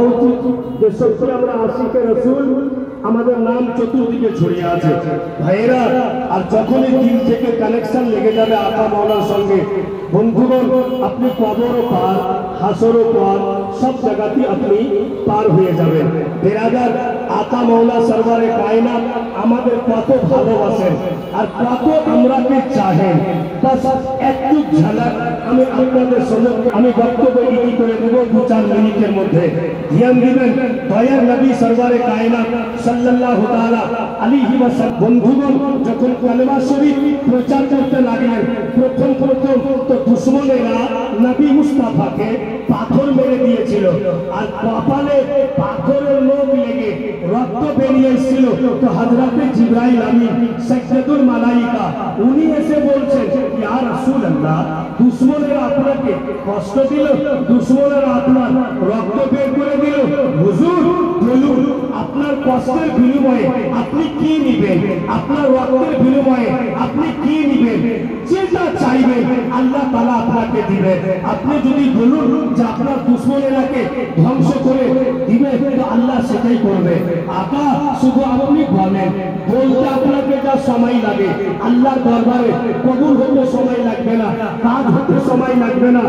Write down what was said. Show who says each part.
Speaker 1: সত্যি আমরা আশিকে রাসূল, আমাদের নাম চতুর্দিকে ছড়িয়ে আছে ভাইয়েরা। আর যখনই দিল থেকে কানেকশন লেগে যাবে আকা মাওলার সঙ্গে, বন্ধুগণ আপনি কবরও পার, হাসরও পার, সব জায়গাতে আপনি পার হয়ে যাবেন। বেরাদার, আকা মাওলা সরওয়ারে কায়নাত আমাদের কত ভালোবাসেন আর কত আমরাকে চাহেন, বাস একটু ঝলক আমি আপনাদের সম্মুখে আমি বক্তব্য ইতি করে দেব 2-4 মিনিটের মধ্যে। ধ্যান দিবেন দয়ার নবী সরওয়ারে কায়নাত সাল্লাল্লাহু তাআলা আলাইহি ওয়াসাল্লাম বন্ধুগণ যখন কালেমা শরীফ প্রচার করতে লাগলেন, প্রথম তো দুশমনেরা নবী মুস্তাফাকে পাথর মেরে দিয়েছিল আর কপালে পাথরের লোক লেগে রক্ত বেরিয়ে এসেছিল। তো হযরতে জিবরাইল আমিন সাইয়্যিদুল মালায়েকা উনি এসে বলছেন, ইয়া রাসূলুল্লাহ, দুশমনেরা আপনাকে কষ্ট দিল, দুশমনেরা আপনার রক্ত বের করে দিল, হুজুর বলুন আপনার কষ্টের বিনিময়ে আপনি কি নেবেন, আপনার রক্তের বিনিময়ে আপনি কি নেবেন? যেটা চাইবেন আল্লাহ তাআলা আপনাকে দিবেন। আপনি যদি বলুন যে আপনার দুশমনেরাকে ধ্বংস করে দিবেন, তো আল্লাহ সেটাই করবে। আকা শুধু আপনি বলেন, বলতে আপনাকে যা সময় লাগে আল্লাহর দরবারে কবুল হতে সময় লাগবে না, কাজ হতে সময় লাগবে না।